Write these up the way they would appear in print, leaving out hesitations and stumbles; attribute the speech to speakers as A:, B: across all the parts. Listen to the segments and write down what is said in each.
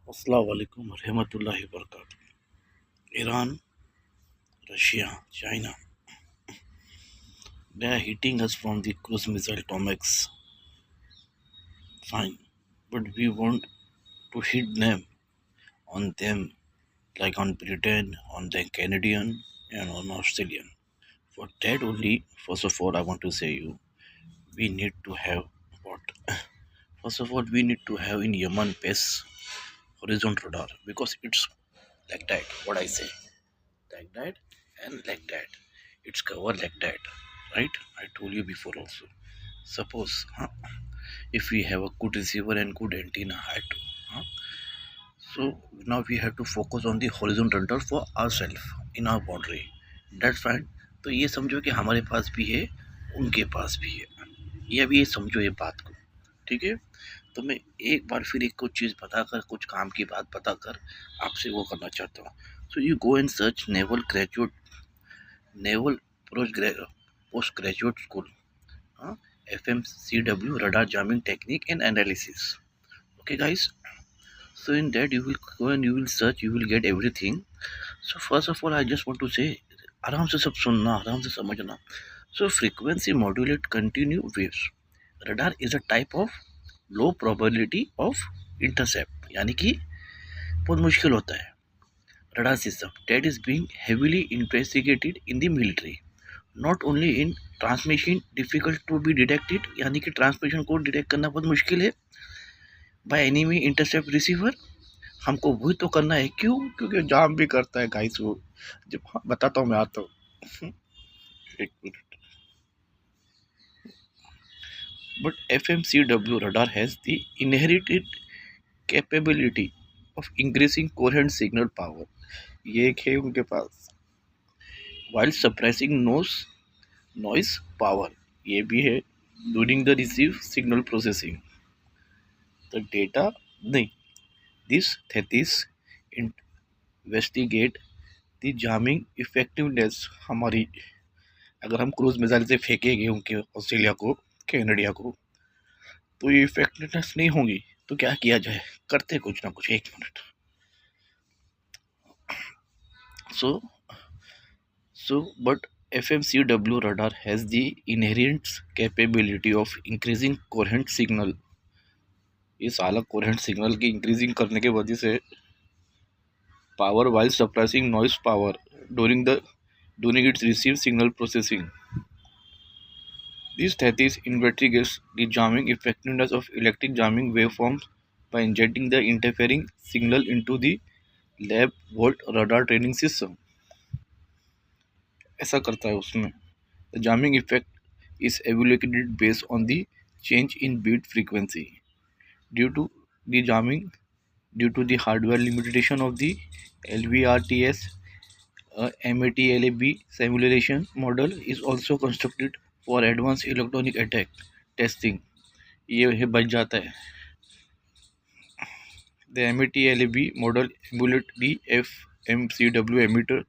A: अस्सलाम वालेकुम रहमतुल्लाहि व बरकातहू। Iran, Russia, China, they are hitting us from the cruise missile atomics. Fine, but we want to hit them like on Britain, on the Canadian, and on Australian. For that only, first of all, I want to say you, we need to have what? First of all, we need to have in Yemen base horizontal radar because it's like that. What I say, like that and like that. It's covered like that, right? I told you before also. Suppose if we have a good receiver and good antenna height, huh? So now we have to focus on the horizontal for ourselves in our boundary. That's fine. तो ये समझो कि हमारे पास भी है, उनके पास भी है। ये अभी ये समझो ये बात को, ठीक है? तो मैं एक बार फिर एक कुछ चीज़ बताकर, कुछ काम की बात बताकर आपसे वो करना चाहता हूँ। So you go and search naval post graduate school, FMCW radar jamming technique and analysis. Okay, guys. So in that you will go and you will search, you will get everything. So first of all, I just want to say, आराम से सब सुनना, आराम से समझना. So frequency modulate continue waves. Radar is a type of low probability of intercept. यानी कि बहुत मुश्किल होता है. Radar system that is being heavily investigated in the military. Not only in transmission difficult to be detected, यानी कि transmission को detect करना बहुत मुश्किल है बाय एनिमी इंटरसेप्ट रिसीवर. हमको वही तो करना है. क्यों? क्योंकि जाम भी करता है गाइस वो. जब बताता हूँ मैं आता हूँ. एक minute. But FMCW radar has the inherited capability of increasing coherent signal power. ये एक है उनके पास. while suppressing noise power, ये भी है. during the receive signal processing, the data नहीं. This thesis investigate the jamming effectiveness. हमारी अगर हम क्रूज मिसाइल से फेंकेंगे उनके ऑस्ट्रेलिया को, कैनेडिया को, तो ये इफेक्टिवनेस नहीं होगी. तो क्या किया जाए? करते कुछ ना कुछ. एक minute. So but FMCW radar has the inherent capability of increasing coherent signal. ये साला coherent signal की increasing करने के वजह से power while suppressing noise power during its receive signal processing. This thesis investigates the jamming effectiveness of electric jamming waveforms by injecting the interfering signal into the lab volt radar training system. ऐसा करता है उसमें. The jamming effect is evaluated based on the change in beat frequency. Due to the jamming, due to the hardware limitation of the LVRTS, MATLAB simulation model is also constructed for advanced electronic attack testing. ये है बच जाता है. The MATLAB model emulate the FMCW emitter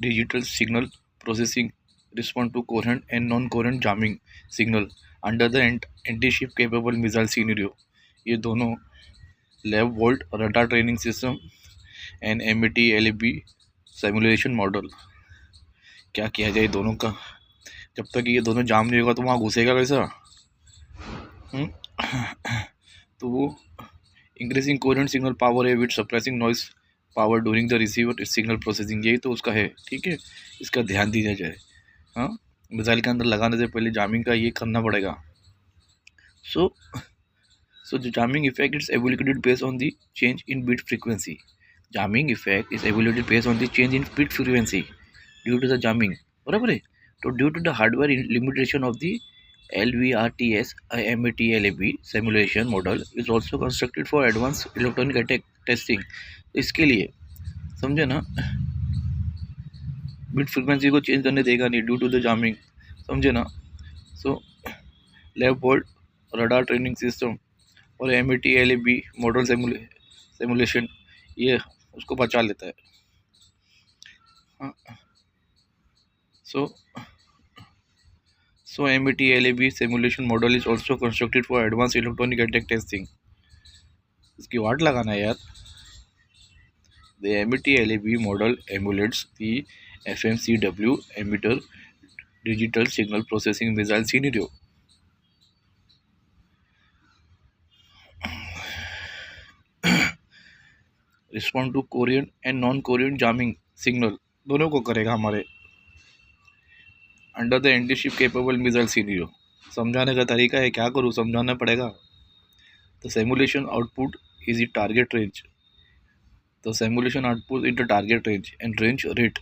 A: digital signal processing respond to coherent and non-coherent jamming signal under the anti-ship capable missile scenario. ये दोनों lab volt radar training system and MATLAB simulation model. क्या किया जाए दोनों का? जब तक ये दोनों जाम नहीं होगा तो वहाँ घुसेगा कैसा? तो वो इंक्रीजिंग कोहेरेंट सिग्नल पावर है with suppressing noise power during the receiver signal processing. यही तो उसका है. ठीक है, इसका ध्यान दिया जाए. हाँ, मिसाइल के अंदर लगाने से पहले जामिंग का ये करना पड़ेगा. So the jamming effect is evaluated based on the change in bit frequency. Jamming effect is evaluated based on the change in bit frequency due to the jamming. बराबर है. तो due to the hardware limitation of the LVRTS MATLAB simulation model is also constructed for advanced electronic attack testing. इसके लिए समझे ना, beat frequency को change करने देगा नहीं ड्यू टू द जामिंग. समझे ना. So lab volt radar training system और MATLAB मॉडल सिमुलेशन ये उसको बचा लेता है. So MATLAB simulation model is also constructed for advanced electronic attack testing. इसकी वाट लगाना है यार. The MET-LAB model emulates the FMCW emitter digital signal processing missile scenario. Respond to Korean and non-Korean jamming signal दोनों को करेगा हमारे under the anti ship capable missile scenario. समझाने का तरीका है, क्या करूँ, समझाना पड़ेगा. The simulation output is the target range. The simulation output is the target range and range rate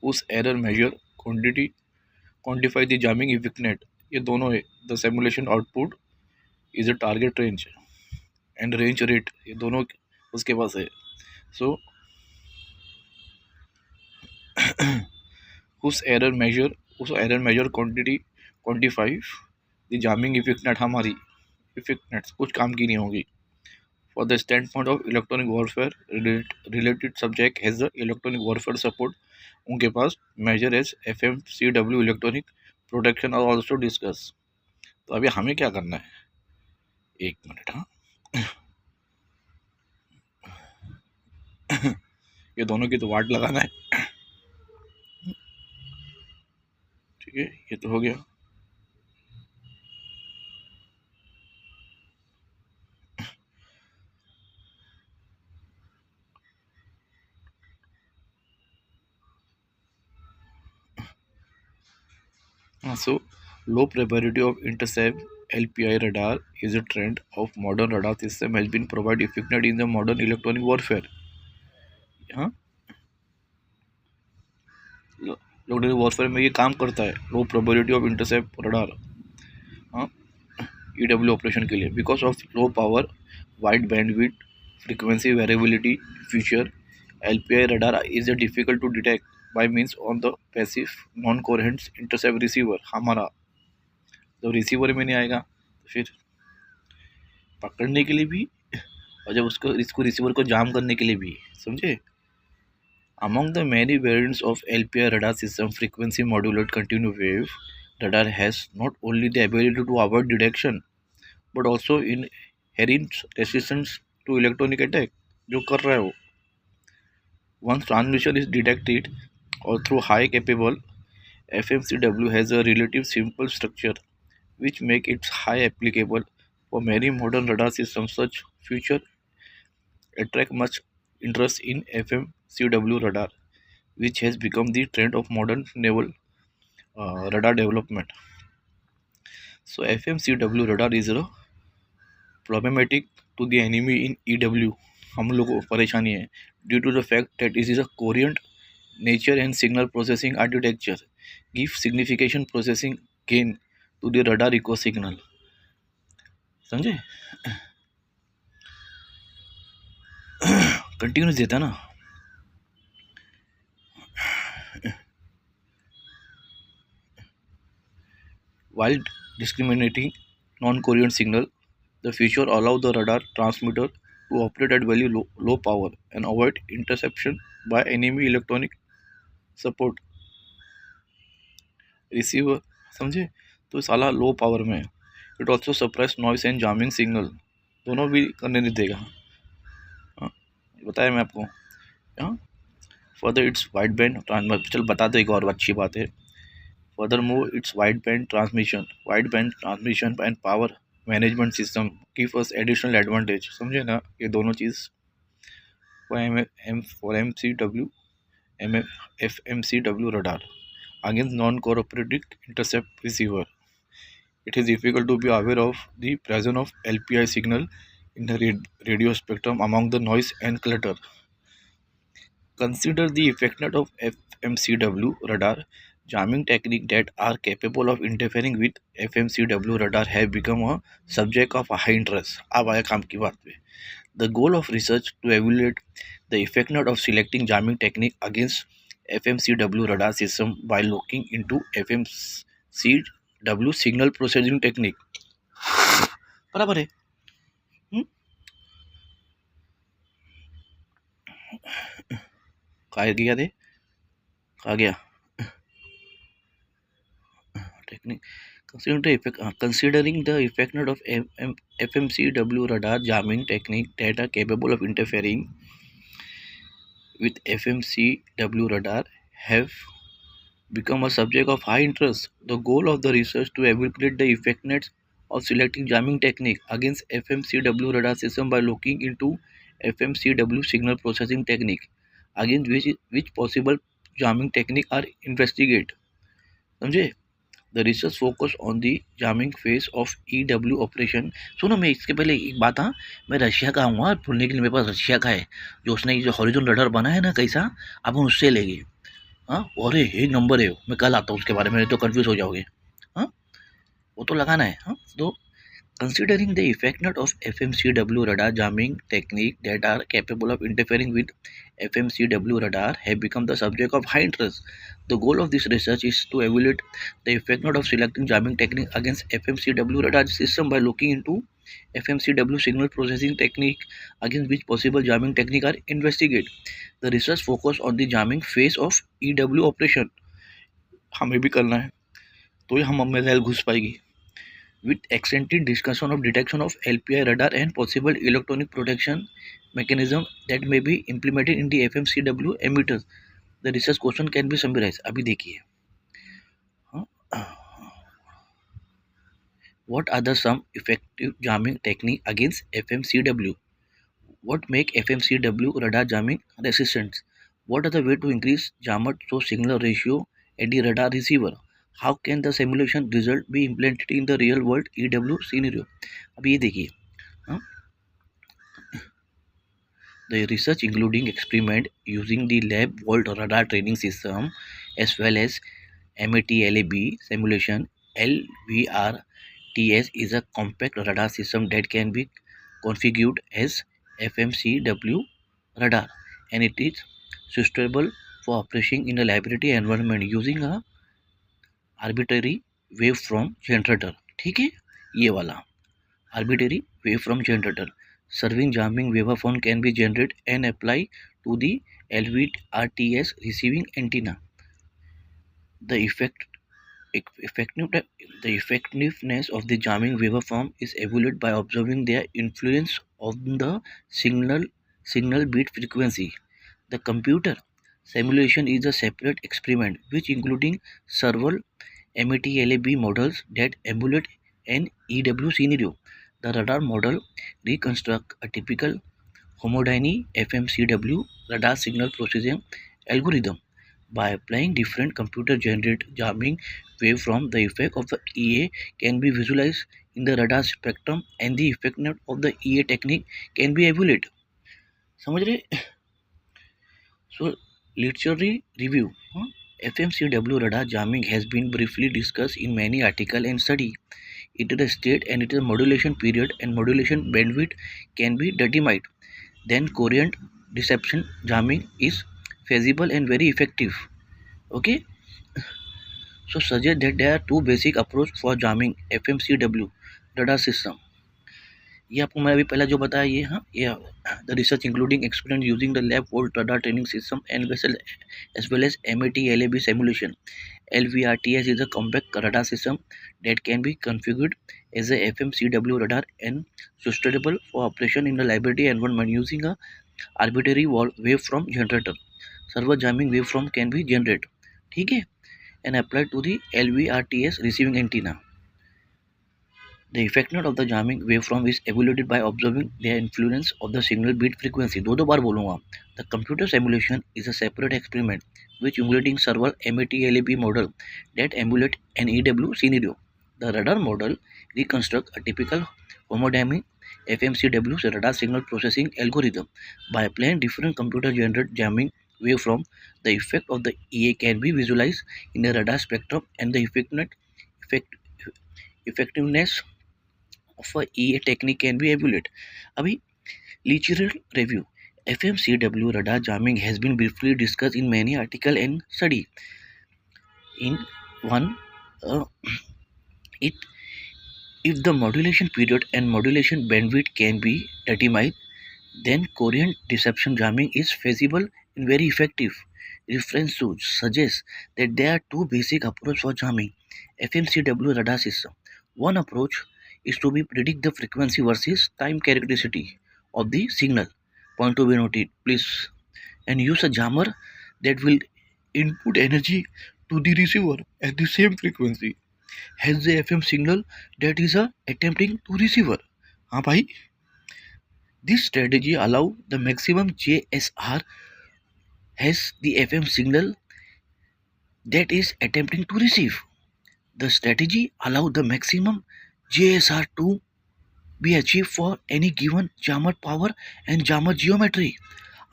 A: उस error measure quantity quantify the jamming effect. ये दोनों है. The simulation output is the target range and range rate, ये दोनों उसके पास है. So उस error measure quantity quantify the jamming effect net. हमारी इफेक्ट नेट्स कुछ काम की नहीं होगी. For the standpoint of electronic warfare related subject has the electronic warfare support. उनके पास major edge FMCW electronic protection और ऑल्सो डिस्कस. तो अभी हमें क्या करना है, एक मिनट. हाँ, ये दोनों की तो वाट लगाना है. ठीक है, ये तो हो गया. So, low probability of intercept LPI radar is a trend of modern radar system has been provided effective in the modern electronic warfare. हाँ, इलेक्ट्रॉनिक वॉरफेयर में ये काम करता है, लो प्रोबेबिलिटी ऑफ इंटरसेप्ट रडार. हाँ, EW ऑपरेशन के लिए. Because of low power, wide bandwidth, frequency variability feature, LPI radar is difficult to detect by means on the passive non-coherent intercept receiver. हमारा जब रिसीवर में नहीं आएगा तो फिर पकड़ने के लिए भी, और जब इसको रिसीवर को जाम करने के लिए भी. समझे. Among the many variants of LPI radar system, frequency modulated continuous wave radar has not only the ability to avoid detection but also inherent resistance to electronic attack. जो कर रहा है वो, once transmission is detected or through high capable, FMCW has a relative simple structure which make it high applicable for many modern radar systems. Such feature attract much interest in FMCW radar, which has become the trend of modern naval radar development. So FMCW radar is a problematic to the enemy in EW. हम लोगों को परेशानी है due to the fact that it is a coherent nature and signal processing architecture give significant processing gain to the radar echo signal. समझे. Continuous देता ना. While discriminating non-coherent signal, the feature allow the radar transmitter to operate at very low power and avoid interception by enemy electronic support receiver. समझे. तो साला low power में. It also suppress noise and jamming signal. दोनों भी करने नहीं देगा. हाँ, बताया मैं आपको. हाँ, फर्दर इट्स वाइड बैंड. चल बता दो एक और अच्छी बात है. Furthermore, its wideband transmission and power management system give us additional advantage. समझे ना, ये दोनों चीज़ for MCW, FMCW radar against non-cooperative intercept receiver. It is difficult to be aware of the presence of LPI signal in the radio spectrum among the noise and clutter. Consider the effectiveness of FMCW radar jamming techniques that are capable of interfering with FMCW radar have become a subject of high interest. अब आया काम की बात पे. The goal of research to evaluate the effectiveness of selecting jamming technique against FMCW radar system by looking into FMCW signal processing technique. बराबर है. कहाँ गया थे, कहाँ गया technique. Considering the effectiveness of FMCW radar jamming technique that are capable of interfering with FMCW radar have become a subject of high interest. The goal of the research to evaluate the effectiveness of selecting jamming technique against FMCW radar system by looking into FMCW signal processing technique against which possible jamming technique are investigate. समझे? The research focus on the jamming phase of EW operation. सुनो, मैं इसके पहले एक बात, हाँ, मैं Russia का आऊँगा भूलने के लिए, मेरे पास रशिया का है जो उसने जो हॉरिजॉन रडार बना है ना कैसा, अब हम उससे लेंगे। हाँ, अरे एक नंबर है, मैं कल आता हूँ उसके बारे में, तो कंफ्यूज हो जाओगे। हाँ, वो तो लगाना है। हाँ, तो considering the effectiveness of FMCW radar jamming technique that are capable of interfering with FMCW radar have become the subject of high interest. The goal of this research is to evaluate the effectiveness of selecting jamming technique against FMCW radar system by looking into FMCW signal processing technique against which possible jamming technique are investigated. The research focus on the jamming phase of EW operation। हमें भी करना है, तो ये हम में घुस पाएगी। With extensive discussion of detection of LPI radar and possible electronic protection mechanism that may be implemented in the FMCW emitters, the research question can be summarized। अभी देखिए, हाँ, what are the some effective jamming technique against FMCW? What make FMCW radar jamming resistant? What are the way to increase jammer to signal ratio at the radar receiver? How can the simulation result be implemented in the real world EW scenario? अभी ये देखिए, हाँ, the research including experiment using the lab volt radar training system as well as MATLAB simulation. LVRTS is a compact radar system that can be configured as FMCW radar, and it is suitable for operation in a laboratory environment using a arbitrary waveform generator। ठीक है, ये वाला arbitrary waveform generator serving jamming waveform can be generated and applied to the LVRTS receiving antenna. The effectiveness of the jamming waveform is evaluated by observing their influence on the signal beat frequency. The computer simulation is a separate experiment which including several MATLAB models that emulate an EW scenario. The radar model reconstructs a typical homodyne FMCW radar signal processing algorithm. By applying different computer-generated jamming waveform, the effect of the EA can be visualized in the radar spectrum and the effectiveness of the EA technique can be evaluated। समझ रहे? So, literary review. FMCW radar jamming has been briefly discussed in many articles and studies. It is state and its modulation period and modulation bandwidth can be determined. Then coherent deception jamming is feasible and very effective। Okay, so suggest that there are two basic approach for jamming FMCW radar system। ये आपको मैं अभी पहला जो बताया ये, हाँ, ये the research including experiment using the lab volt radar training system and vessel as well as MATLAB simulation। LVRTS is a compact radar system that can be configured as a FMCW radar and suitable for operation in the laboratory environment using a arbitrary waveform generator। Server jamming waveform can be generated, ठीक है, and applied to the LVRTS receiving antenna। The effectiveness of the jamming waveform is evaluated by observing the influence of the signal beat frequency। दो बार बोलूँगा। The computer simulation is a separate experiment which emulating several MATLAB model that emulate an EW scenario। The radar model reconstruct a typical homodynamic FMCW radar signal processing algorithm. By applying different computer-generated jamming waveform, the effect of the EA can be visualized in the radar spectrum and the effectiveness of a EA technique can be evaluated। अभी literature review। FMCW radar jamming has been briefly discussed in many articles and studies. In one, it if the modulation period and modulation bandwidth can be determined, then coherent deception jamming is feasible and very effective। Reference to suggests that there are two basic approaches for jamming FMCW radar system। One approach is to be predict the frequency versus time characteristic of the signal। Point to be noted, please, and use a jammer that will input energy to the receiver at the same frequency as the FM signal that is attempting to receiver. हाँ भाई, this strategy allow the maximum JSR as the FM signal that is attempting to receive. The strategy allow the maximum JSR to be achieved for any given jammer power and jammer geometry.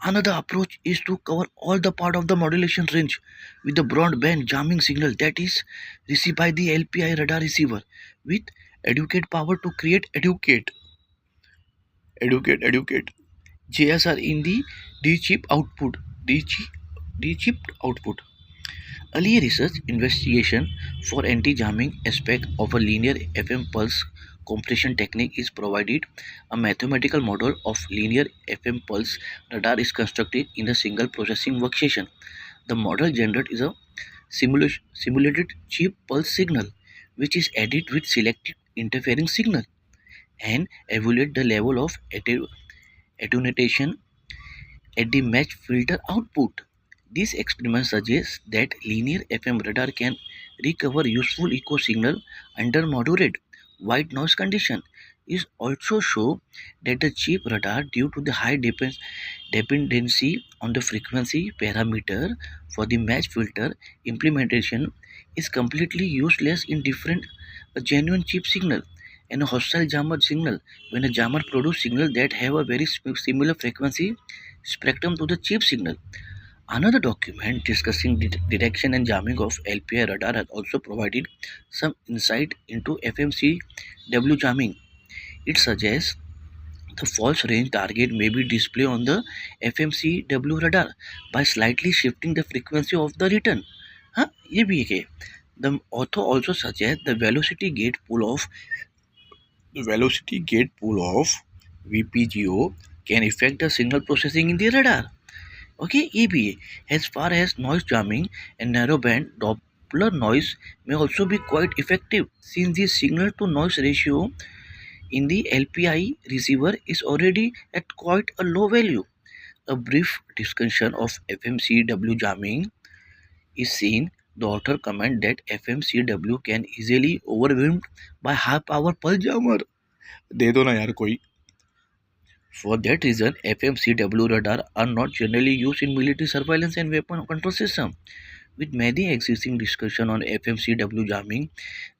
A: Another approach is to cover all the part of the modulation range with the broadband jamming signal that is received by the LPI radar receiver with adequate power to create educate JSR in the D-chip output. D-chip output. Earlier research investigation for anti-jamming aspect of a linear FM pulse compression technique is provided. A mathematical model of linear FM pulse radar is constructed in a single processing workstation. The model generates a simulated chip pulse signal, which is added with selected interfering signal and evaluate the level of attenuation at the match filter output. This experiment suggests that linear FM radar can recover useful echo signal under moderate white noise condition. It also show that the cheap radar, due to the high dependency on the frequency parameter for the match filter implementation, is completely useless in different a genuine chip signal and a hostile jammer signal when a jammer produce signal that have a very similar frequency spectrum to the chip signal. Another document discussing detection and jamming of LPI radar has also provided some insight into FMCW jamming. It suggests the false range target may be displayed on the FMCW radar by slightly shifting the frequency of the return. हाँ, ये भी एक है. The author also suggests the velocity gate pull of VPGO can affect the signal processing in the radar. Okay, EBA. As far as noise jamming and narrowband Doppler noise may also be quite effective since the signal to noise ratio in the LPI receiver is already at quite a low value. A brief discussion of FMCW jamming is seen. The author comment that FMCW can easily overwhelmed by high power pulse jammer. दे दो ना यार कोई. For that reason, FMCW radar are not generally used in military surveillance and weapon control system. With many existing discussion on FMCW jamming,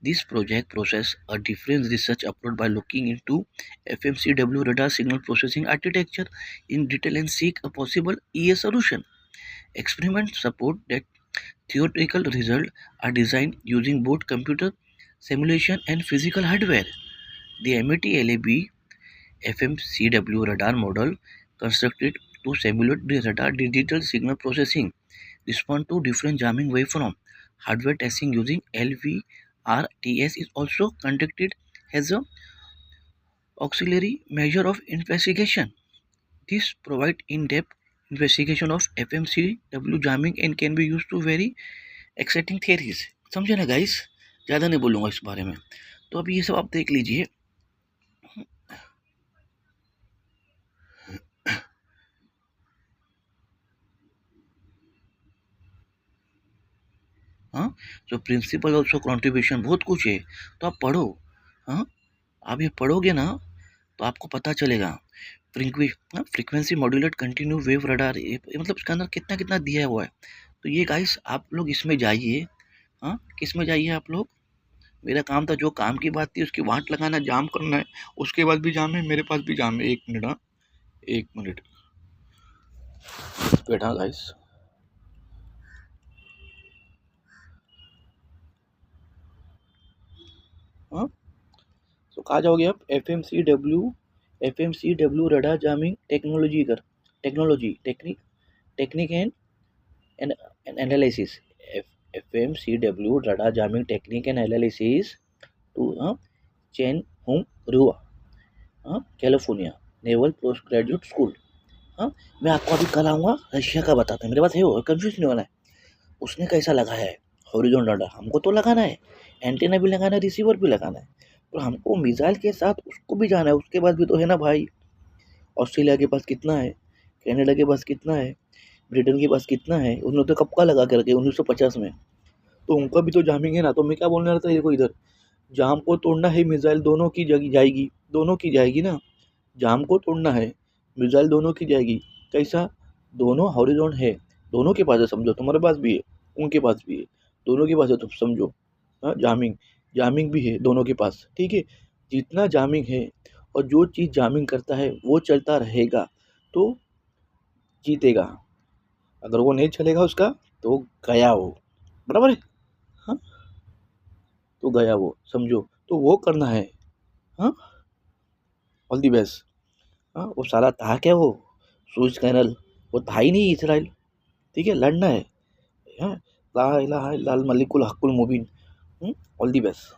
A: this project process a different research approach by looking into FMCW radar signal processing architecture in detail and seek a possible EA solution. Experiments support that theoretical results are designed using both computer simulation and physical hardware. The MAT LAB FMCW radar model constructed to simulate the radar digital signal processing respond to different jamming waveform. Hardware testing using LVRTS is also conducted as a auxiliary measure of investigation. This provide in-depth investigation of FMCW jamming and can be used to very exciting theories. समझे ना guys, ज़्यादा नहीं बोलूँगा इस बारे में. तो अभी ये सब आप देख लीजिए. हाँ, जो प्रिंसिपल ऑल्सो कॉन्ट्रीब्यूशन बहुत कुछ है, तो आप पढ़ो. हाँ, आप ये पढ़ोगे ना तो आपको पता चलेगा. Frequency modulate continue wave radar, ये मतलब इसके अंदर कितना कितना दिया हुआ है. तो ये गाइस आप लोग इसमें जाइए. हाँ, किस में जाइए आप लोग. मेरा काम था, जो काम की बात थी उसकी वाट लगाना, जाम करना है. उसके बाद भी जाम है, मेरे पास भी जाम है. 1 मिनट. हाँ, 1 मिनट बैठा गाइस. हाँ, तो कहाँ जाओगे आप. FMCW radar jamming technique and analysis. FMCW radar jamming technique and analysis to Chen Hom Rua, California naval post graduate school. हाँ, मैं आपको अभी कल आऊँगा, रशिया का बताता है. मेरे पास है, वो कंफ्यूज नहीं होना है. उसने कैसा लगाया है हॉरिजॉन्टल रडार, हमको तो लगाना है. एंटेना भी लगाना है, रिसीवर भी लगाना है. और हमको मिसाइल के साथ उसको भी जाना है. उसके बाद भी तो है ना भाई. ऑस्ट्रेलिया के पास कितना है, कनाडा के पास कितना है,
B: ब्रिटेन के पास कितना है, उन्होंने तो कब का लगा के रखे 1950 में, तो उनका भी तो जामिंग है ना। तो मैं क्या बोलने रहा था, देखो इधर जाम को तोड़ना है, मिसाइल दोनों की जगी जाएगी, दोनों की जाएगी ना। जाम को तोड़ना है, मिसाइल दोनों की जाएगी। कैसा? दोनों हॉरिजॉन है, दोनों के पास है, समझो तुम्हारे पास भी है, उनके पास भी है, दोनों के पास है, तो समझो। हाँ, जामिंग, जामिंग भी है दोनों के पास, ठीक है। जितना जामिंग है और जो चीज़ जामिंग करता है वो चलता रहेगा तो जीतेगा, अगर वो नहीं चलेगा उसका तो गया वो, बराबर है। हाँ, तो गया वो, समझो, तो वो करना है। हाँ, ऑल दी बेस्ट। हाँ, वो साला था क्या वो सूज कैनल, वो था ही नहीं इसराइल, ठीक है, लड़ना है। हाँ, ला इलाहा इल्लल्लाह मलिकुल हक्कुल मुबीन। All the best.